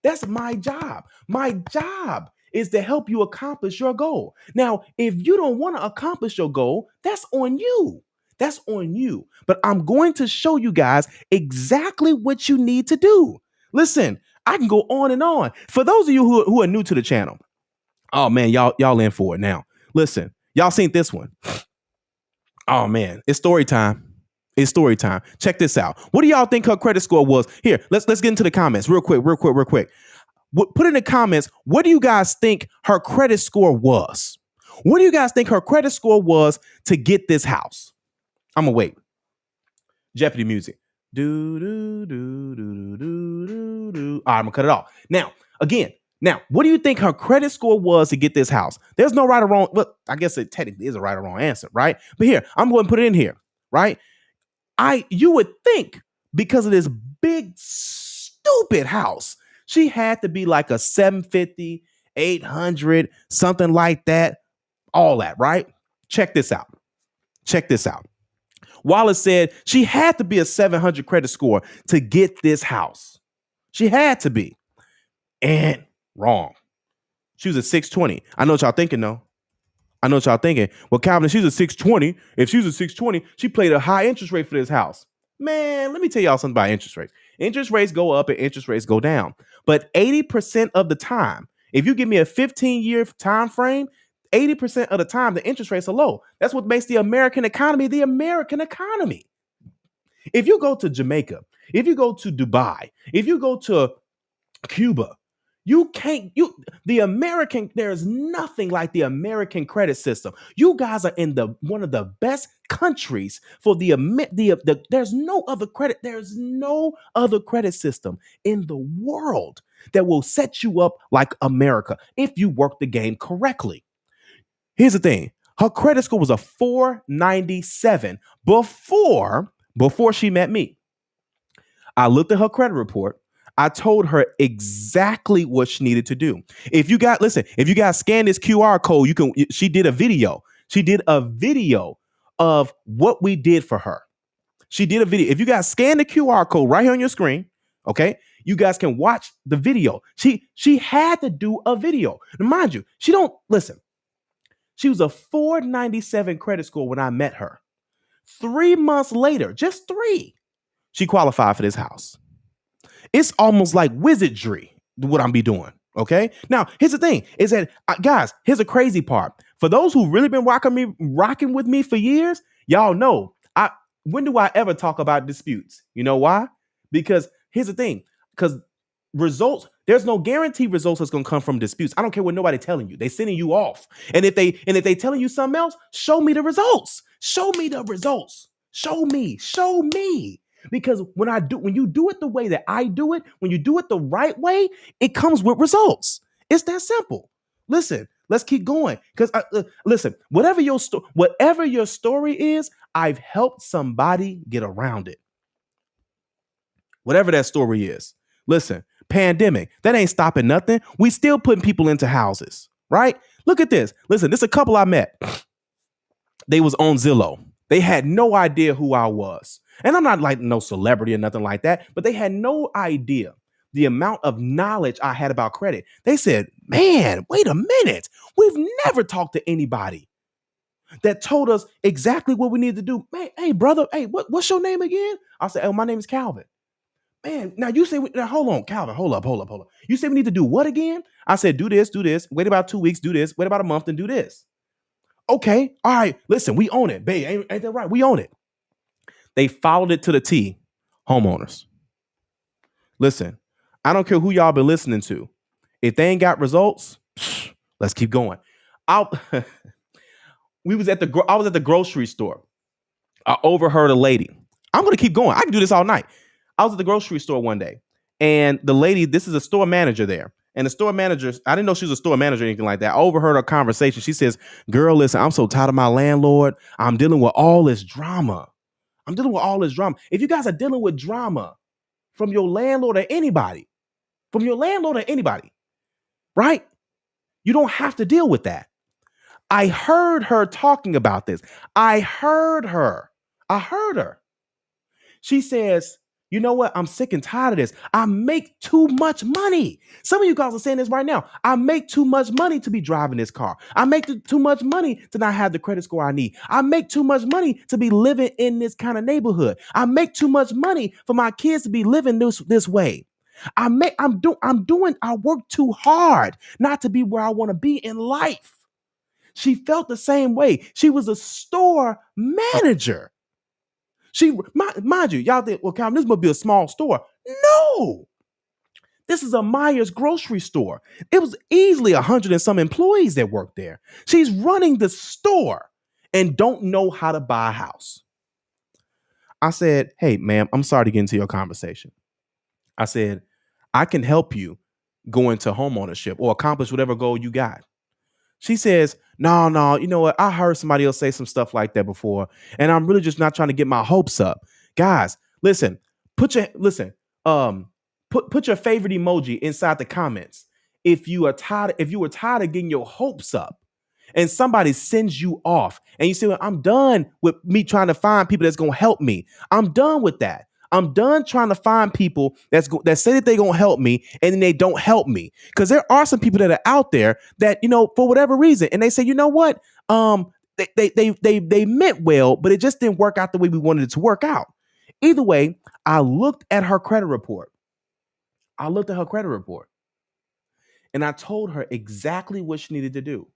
That's my job. My job is to help you accomplish your goal. Now, if you don't want to accomplish your goal, that's on you. That's on you. But I'm going to show you guys exactly what you need to do. Listen, I can go on and on. For those of you who are new to the channel, oh man, y'all in for it now. Listen, y'all seen this one. Oh man, it's story time. It's story time. Check this out. What do y'all think her credit score was? Here, let's get into the comments real quick. Put in the comments, what do you guys think her credit score was? What do you guys think her credit score was to get this house? I'm gonna wait. Jeopardy music. Do do do do do do do. All right, I'm gonna cut it off. Now, what do you think her credit score was to get this house? There's no right or wrong. Well, I guess it technically is a right or wrong answer, right? But here, I'm going to put it in here, right? You would think because of this big, stupid house, she had to be like a 750, 800, something like that. All that, right? Check this out. Wallace said she had to be a 700 credit score to get this house. She had to be. And wrong. She was a 620. I know what y'all thinking, though. Well, Calvin, she's a 620. If she was a 620, she played a high interest rate for this house. Man, let me tell y'all something about interest rates. Interest rates go up and interest rates go down. But 80% of the time, if you give me a 15-year time frame, 80% of the time, the interest rates are low. That's what makes the American economy the American economy. If you go to Jamaica, if you go to Dubai, if you go to Cuba, there's nothing like the American credit system. You guys are in one of the best countries for there's no other credit system in the world that will set you up like America if you work the game correctly. Here's the thing. Her credit score was a 497 before she met me. I looked at her credit report. I told her exactly what she needed to do. If you guys scan this QR code, she did a video. She did a video of what we did for her. She did a video. If you guys scan the QR code right here on your screen, okay, you guys can watch the video. She had to do a video. Now, mind you, she was a 497 credit score when I met her. 3 months later, just 3, she qualified for this house. It's almost like wizardry what I'm be doing. Okay. Now, here's the thing is that guys, here's a crazy part. For those who really been rocking with me for years, y'all know when do I ever talk about disputes? You know why? Because here's the thing, because results, there's no guaranteed results that's going to come from disputes. I don't care what nobody telling you. They sending you off. And if they telling you something else, show me the results. Show me the results. Show me. Because when you do it the way that I do it, when you do it the right way, it comes with results. It's that simple. Listen, let's keep going. Because listen, whatever your story is, I've helped somebody get around it. Whatever that story is. Listen, pandemic, that ain't stopping nothing. We still putting people into houses, right? Look at this. Listen, this is a couple I met. They was on Zillow. They had no idea who I was. And I'm not like no celebrity or nothing like that, but they had no idea the amount of knowledge I had about credit. They said, man, wait a minute. We've never talked to anybody that told us exactly what we need to do. Man, hey, brother, hey, what's your name again? I said, oh, my name is Calvin. Man, now you say, hold on, Calvin, hold up. You say we need to do what again? I said, do this, wait about 2 weeks, do this, wait about a month and do this. Okay, all right, listen, we own it. Babe, ain't that right? We own it. They followed it to the T. Homeowners. Listen, I don't care who y'all been listening to. If they ain't got results, let's keep going. I was at the grocery store. I overheard a lady. I'm going to keep going. I can do this all night. I was at the grocery store one day, and the lady, this is a store manager there. And the store manager, I didn't know she was a store manager or anything like that. I overheard her conversation. She says, girl, listen, I'm so tired of my landlord. I'm dealing with all this drama. I'm dealing with all this drama. If you guys are dealing with drama from your landlord or anybody, right? You don't have to deal with that. I heard her talking about this. I heard her. She says, you know what? I'm sick and tired of this. I make too much money. Some of you guys are saying this right now. I make too much money to be driving this car. I make too much money to not have the credit score I need. I make too much money to be living in this kind of neighborhood. I make too much money for my kids to be living this way. I work too hard not to be where I want to be in life. She felt the same way. She was a store manager. Mind you, y'all think, well, Calvin, this must be a small store. No, this is a Myers grocery store. It was easily 100 and some employees that work there. She's running the store and don't know how to buy a house. I said, hey, ma'am, I'm sorry to get into your conversation. I said, I can help you go into home ownership or accomplish whatever goal you got. She says, no, you know what? I heard somebody else say some stuff like that before, and I'm really just not trying to get my hopes up. Guys, listen, put your favorite emoji inside the comments. If you were tired of getting your hopes up and somebody sends you off and you say, well, I'm done with me trying to find people that's going to help me. I'm done with that. I'm done trying to find people that say that they're going to help me and then they don't help me. Because there are some people that are out there that, for whatever reason, and they say, you know what? They meant well, but it just didn't work out the way we wanted it to work out. Either way, I looked at her credit report. And I told her exactly what she needed to do.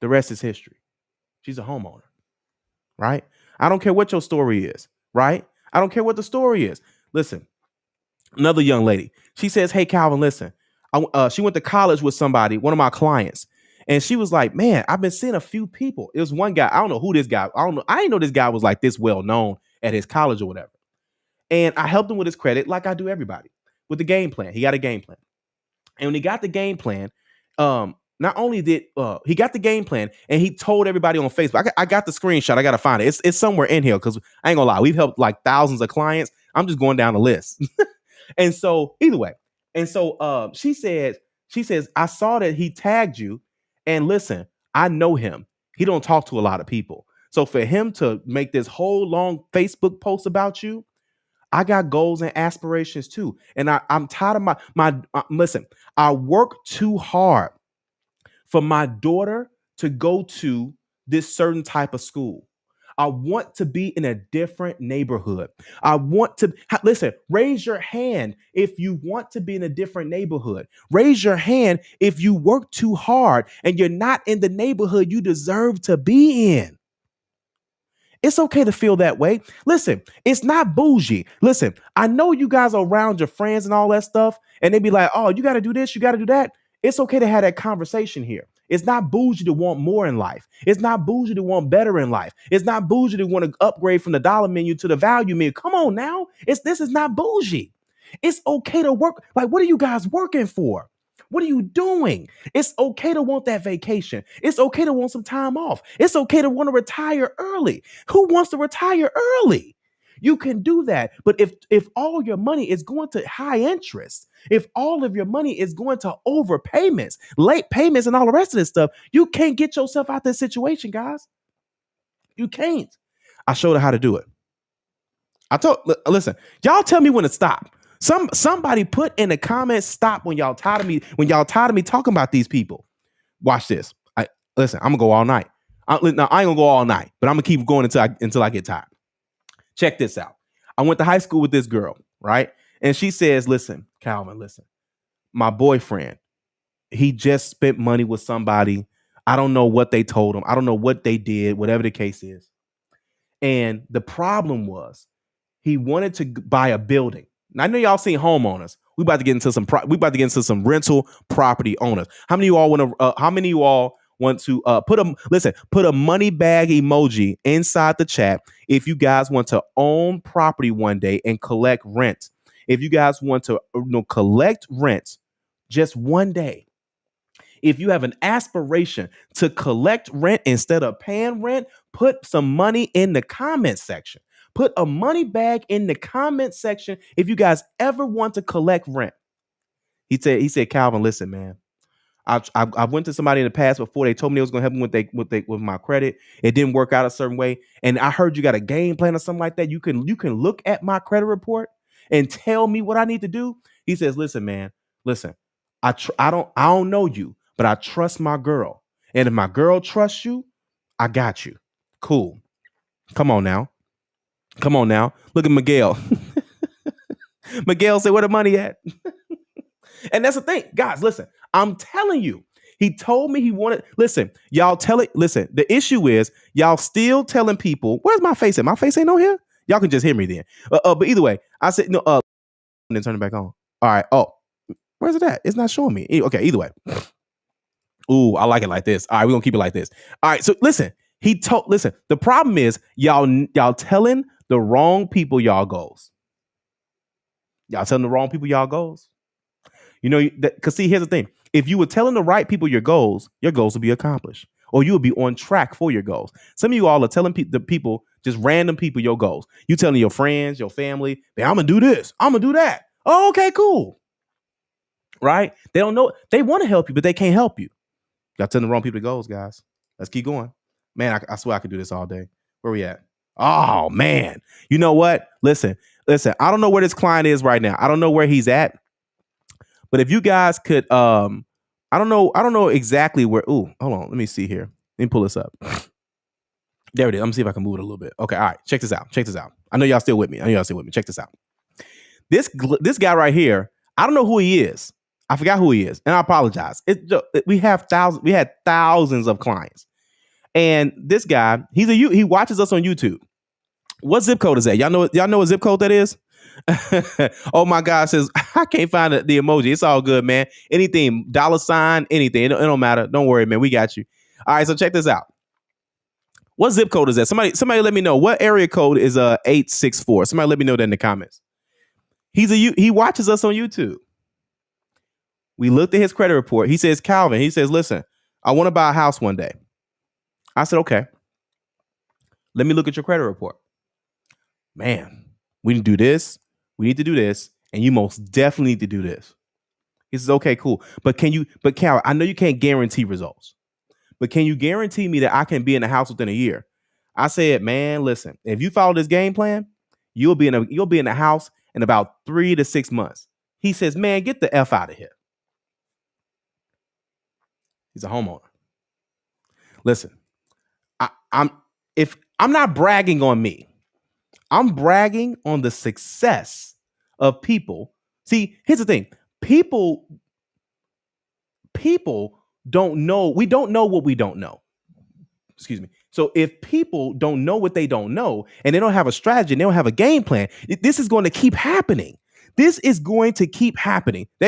The rest is history. She's a homeowner, right? I don't care what your story is, right? I don't care what the story is. Listen, another young lady, she says, hey, Calvin, listen, she went to college with somebody, one of my clients. And she was like, man, I've been seeing a few people. It was one guy. I don't know who this guy. I didn't know this guy was like this well known at his college or whatever. And I helped him with his credit like I do everybody with the game plan. He got a game plan. And when he got the game plan, not only did he got the game plan and he told everybody on Facebook. I got the screenshot. I got to find it. It's somewhere in here because I ain't gonna lie. We've helped like thousands of clients. I'm just going down the list. And so either way. And so she says, I saw that he tagged you. And listen, I know him. He don't talk to a lot of people. So for him to make this whole long Facebook post about you, I got goals and aspirations too. And I'm tired of listen, I work too hard for my daughter to go to this certain type of school. I want to be in a different neighborhood. I want to listen, raise your hand if you want to be in a different neighborhood. Raise your hand if you work too hard and you're not in the neighborhood you deserve to be in. It's okay to feel that way. Listen, it's not bougie. Listen, I know you guys are around your friends and all that stuff, and they be like, oh, you got to do this, you got to do that. It's okay to have that conversation here. It's not bougie to want more in life. It's not bougie to want better in life. It's not bougie to want to upgrade from the dollar menu to the value menu. Come on now. This is not bougie. It's okay to work. Like, what are you guys working for? What are you doing? It's okay to want that vacation. It's okay to want some time off. It's okay to want to retire early. Who wants to retire early? You can do that. But if all your money is going to high interest, if all of your money is going to overpayments, late payments, and all the rest of this stuff, you can't get yourself out of this situation, guys. You can't. I showed her how to do it. Listen, y'all tell me when to stop. Somebody put in the comments, stop when y'all tired of me talking about these people. Watch this. Listen, I'm gonna go all night. I ain't gonna go all night, but I'm gonna keep going until I get tired. Check this out. I went to high school with this girl, right? And she says, listen, Calvin, listen, my boyfriend, he just spent money with somebody. I don't know what they told him. I don't know what they did, whatever the case is. And the problem was he wanted to buy a building. Now, I know y'all seen homeowners. We about to get into some rental property owners. How many of you all want to put a money bag emoji inside the chat if you guys want to own property one day and collect rent? If you guys want to collect rent just one day, If you have an aspiration to collect rent instead of paying rent, put some money in the comment section. Put a money bag in the comment section if you guys ever want to collect rent. He said, Calvin, listen, man. I went to somebody in the past before. They told me they was gonna help me with my credit. It didn't work out a certain way, and I heard you got a game plan or something like that. You can look at my credit report and tell me what I need to do. He says, listen, man, listen. I don't know you, but I trust my girl, and if my girl trusts you, I got you. Cool. Come on now. Look at Miguel. Miguel said, "Where the money at?" And that's the thing, guys. Listen, I'm telling you, he told me he wanted. Listen, y'all tell it. Listen, the issue is y'all still telling people. Where's my face at? My face ain't on here. Y'all can just hear me then. But either way, I said no. And then turn it back on. All right. Oh, where's it at? It's not showing me. Okay. Either way. Ooh, I like it like this. All right, we're gonna keep it like this. All right. So listen, listen. The problem is y'all telling the wrong people y'all goals. Y'all telling the wrong people y'all goals. You know, because see, here's the thing. If you were telling the right people your goals will be accomplished, or you will be on track for your goals. Some of you all are telling the people, just random people, your goals. You telling your friends, your family, hey, I'm gonna do this, I'm gonna do that. Oh, okay, cool. Right? They don't know. They want to help you, but they can't help you. Y'all telling the wrong people the goals, guys. Let's keep going. Man, I swear I could do this all day. Where we at? Oh man. You know what? Listen. I don't know where this client is right now. I don't know where he's at. But if you guys could, I don't know exactly where. Ooh, hold on. Let me see here. Let me pull this up. There it is. Let me see if I can move it a little bit. Okay, all right. Check this out. I know y'all still with me. Check this out. This guy right here, I don't know who he is. I forgot who he is, and I apologize. We had thousands of clients, and this guy, he watches us on YouTube. What zip code is that? Y'all know what zip code that is? Oh my God, says I can't find the emoji. It's all good, man. Anything, $, anything. It don't matter. Don't worry, man. We got you. All right, so check this out. What zip code is that? Somebody let me know. What area code is 864? Somebody let me know that in the comments. He watches us on YouTube. We looked at his credit report. He says, Calvin, listen, I want to buy a house one day. I said, okay. Let me look at your credit report. Man, we need to do this. We need to do this. And you most definitely need to do this. He says, okay, cool. But Cal, I know you can't guarantee results, but can you guarantee me that I can be in the house within a year? I said, man, listen, if you follow this game plan, you'll be in the house in about 3 to 6 months. He says, man, get the F out of here. He's a homeowner. Listen, I'm not bragging on me. I'm bragging on the success of people. See, here's the thing. People don't know. We don't know what we don't know. Excuse me. So if people don't know what they don't know, and they don't have a strategy, and they don't have a game plan, this is going to keep happening. There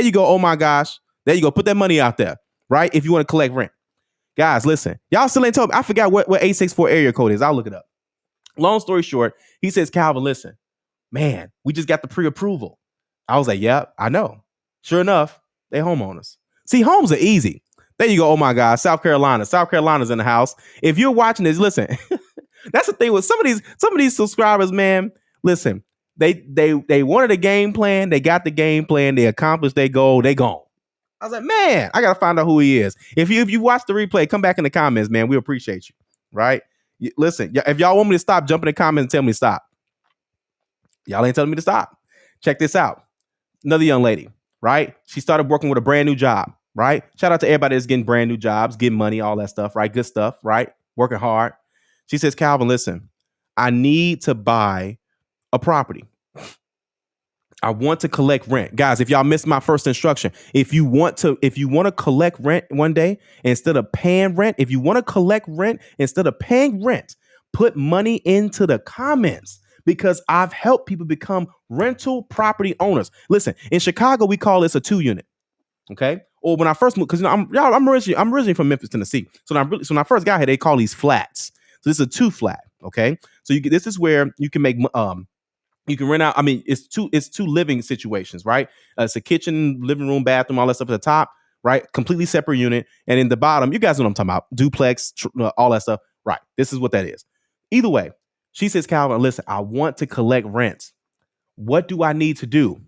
you go. Oh my gosh. There you go. Put that money out there, right? If you want to collect rent. Guys, listen. Y'all still ain't told me. I forgot what 864 area code is. I'll look it up. Long story short, he says, Calvin, listen, man, we just got the pre-approval. I was like, yeah, I know. Sure enough, they homeowners. See, homes are easy. There you go. Oh my God. South Carolina's in the house. If you're watching this, listen, that's the thing with some of these subscribers, man. Listen, they wanted a game plan. They got the game plan. They accomplished their goal. They gone. I was like, man, I got to find out who he is. If you watch the replay, come back in the comments, man. We appreciate you. Right. Listen, if y'all want me to stop, jump in the comments and tell me to stop. Y'all ain't telling me to stop. Check this out. Another young lady, right? She started working with a brand new job, right? Shout out to everybody that's getting brand new jobs, getting money, all that stuff, right? Good stuff, right? Working hard. She says, Calvin, listen, I need to buy a property. I want to collect rent. Guys, if y'all missed my first instruction, if you want to collect rent one day instead of paying rent, put money into the comments, because I've helped people become rental property owners. Listen, in Chicago, we call this a 2-unit. Okay. Or when I first moved, because I'm originally from Memphis, Tennessee. So when I first got here, they call these flats. So this is a 2 flat. Okay. So this is where you can make you can rent out. I mean, it's two living situations, right? It's a kitchen, living room, bathroom, all that stuff at the top. right? Completely separate unit. And in the bottom, you guys know what I'm talking about, duplex, all that stuff. Right. This is what that is. Either way, she says, Calvin, listen, I want to collect rents. What do I need to do?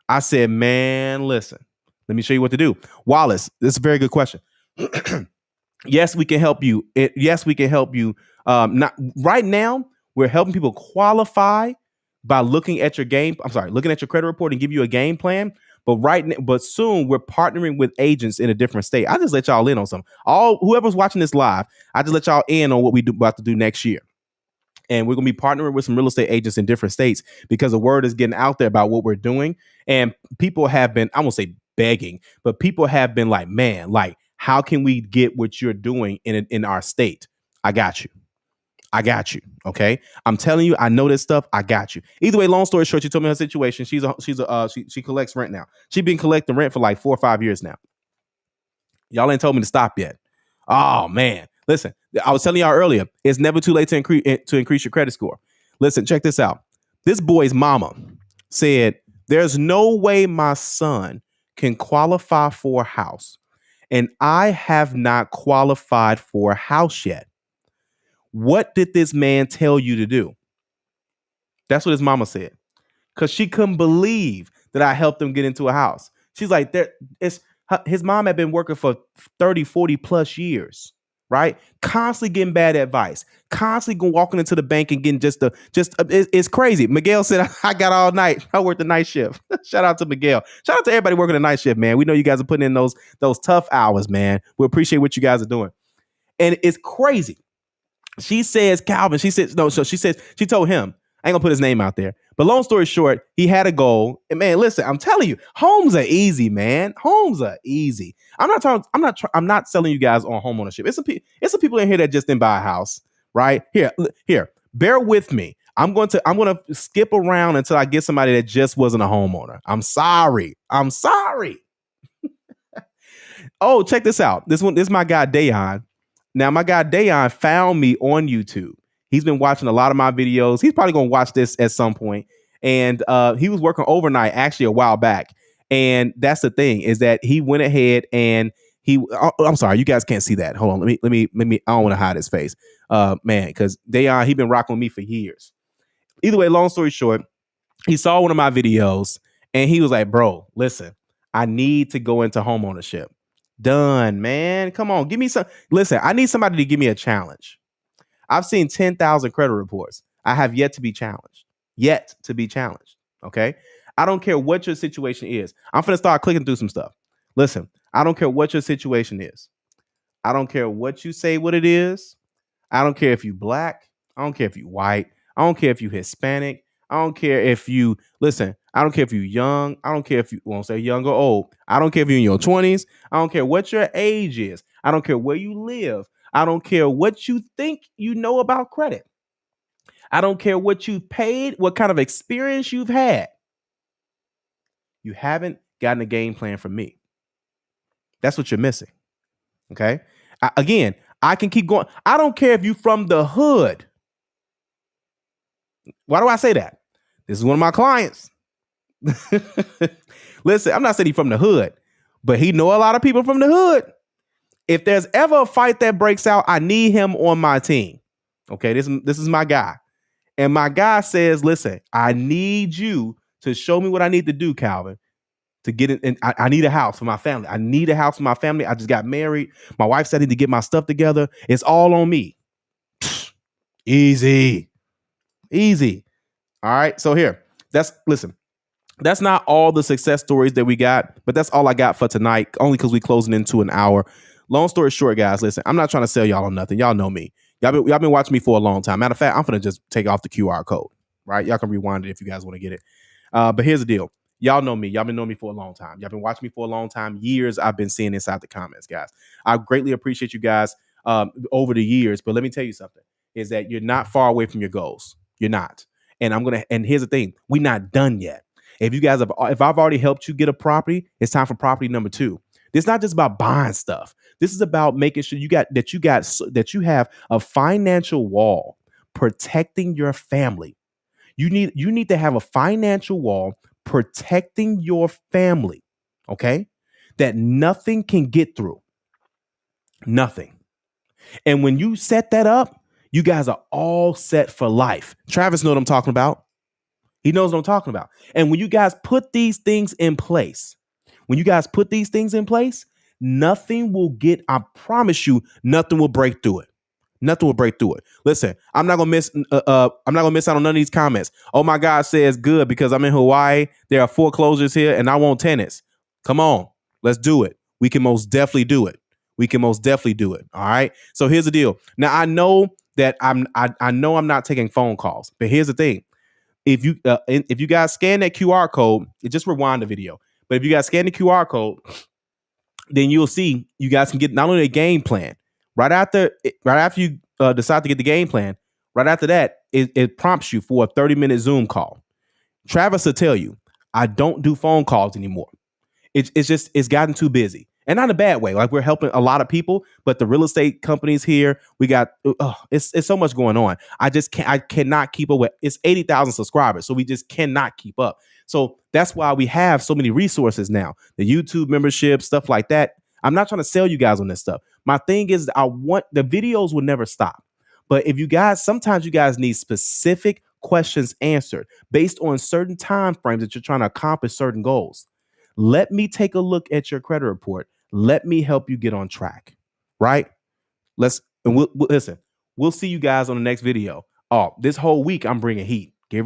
I said, man, listen, let me show you what to do. Wallace, this is a very good question. Yes, we can help you. Yes, we can help you. Not right now. We're helping people qualify by looking at your looking at your credit report and give you a game plan. But soon we're partnering with agents in a different state. I just let y'all in on something. Whoever's watching this live, I just let y'all in on what we about to do next year. And we're going to be partnering with some real estate agents in different states because the word is getting out there about what we're doing. And people have been, I won't say begging, but people have been like, man, like, how can we get what you're doing in our state? I got you. I got you. Okay. I'm telling you, I know this stuff. I got you. Either way, long story short, she told me her situation. She collects rent now. She's been collecting rent for like 4 or 5 years now. Y'all ain't told me to stop yet. Oh man. Listen, I was telling y'all earlier, it's never too late to increase your credit score. Listen, check this out. This boy's mama said, there's no way my son can qualify for a house, and I have not qualified for a house yet. What did this man tell you to do? That's what his mama said. Because she couldn't believe that I helped him get into a house. She's like, his mom had been working for 30, 40 plus years, right? Constantly getting bad advice, constantly walking into the bank and getting it's crazy. Miguel said, I got all night. I worked the night shift. Shout out to Miguel. Shout out to everybody working the night shift, man. We know you guys are putting in those tough hours, man. We appreciate what you guys are doing. And it's crazy. She says, Calvin, she says, no, so she says, she told him, I ain't gonna put his name out there. But long story short, he had a goal. And man, listen, I'm telling you, homes are easy, man. Homes are easy. I'm not selling you guys on home ownership. It's some people in here that just didn't buy a house, right? Here, bear with me. I'm going to skip around until I get somebody that just wasn't a homeowner. I'm sorry. Oh, check this out. This is my guy Dayon. Now, my guy Dayon found me on YouTube. He's been watching a lot of my videos. He's probably going to watch this at some point. And he was working overnight actually a while back. And that's the thing, is that he went ahead and I'm sorry, you guys can't see that. Hold on. Let me, I don't want to hide his face. Man, because Dayon, he's been rocking with me for years. Either way, long story short, he saw one of my videos and he was like, bro, listen, I need to go into home ownership. Done, man. Come on, give me some. Listen, I need somebody to give me a challenge. I've seen 10,000 credit reports. I have yet to be challenged. Okay. I don't care what your situation is. I'm going to start clicking through some stuff. Listen, I don't care what your situation is. I don't care what you say what it is. I don't care if you black. I don't care if you white. I don't care if you Hispanic. I don't care if you listen. I don't care if you're young. I don't care if you won't say young or old. I don't care if you're in your 20s. I don't care what your age is. I don't care where you live. I don't care what you think you know about credit. I don't care what you've paid, what kind of experience you've had. You haven't gotten a game plan from me. That's what you're missing. Okay. Again, I can keep going. I don't care if you're from the hood. Why do I say that? This is one of my clients. Listen, I'm not saying he's from the hood, but he know a lot of people from the hood. If there's ever a fight that breaks out, I need him on my team. Okay, this is my guy. And my guy says, listen, I need you to show me what I need to do, Calvin, to get in. And I need a house for my family. I just got married. My wife said I need to get my stuff together. It's all on me. Easy. All right. So here, that's not all the success stories that we got, but that's all I got for tonight, only because we closing into an hour. Long story short, guys, listen, I'm not trying to sell y'all on nothing. Y'all know me. Y'all been watching me for a long time. Matter of fact, I'm going to just take off the QR code, right? Y'all can rewind it if you guys want to get it. But here's the deal. Y'all know me. Y'all been knowing me for a long time. Y'all been watching me for a long time. Years I've been seeing inside the comments, guys. I greatly appreciate you guys over the years. But let me tell you something, is that you're not far away from your goals. You're not. And here's the thing. We're not done yet. If I've already helped you get a property, it's time for property number 2. It's not just about buying stuff. This is about making sure that you have a financial wall protecting your family. You need to have a financial wall protecting your family. Okay. that nothing can get through. Nothing. And when you set that up, you guys are all set for life. Travis knows what I'm talking about. He knows what I'm talking about. And when you guys put these things in place, nothing will get, I promise you, nothing will break through it. Nothing will break through it. Listen, I'm not gonna miss out on none of these comments. Oh my God says good because I'm in Hawaii. There are foreclosures here and I want tenants. Come on, let's do it. We can most definitely do it. All right. So here's the deal. Now I know that I know I'm not taking phone calls, but here's the thing. If you guys scan that QR code, just rewind the video. But if you guys scan the QR code, then you'll see you guys can get not only a game plan right after you decide to get the game plan. Right after that, it prompts you for a 30-minute Zoom call. Travis will tell you, I don't do phone calls anymore. It's gotten too busy, and not in a bad way. Like we're helping a lot of people, but the real estate companies here, we got it's so much going on. I cannot keep up with. It's 80,000 subscribers, so we just cannot keep up. So that's why we have so many resources now, the YouTube membership, stuff like that. I'm not trying to sell you guys on this stuff. My thing is, I want the videos will never stop. But if you guys, sometimes you guys need specific questions answered based on certain time frames that you're trying to accomplish certain goals. Let me take a look at your credit report. Let me help you get on track. Right? We'll listen. We'll see you guys on the next video. Oh, this whole week I'm bringing heat.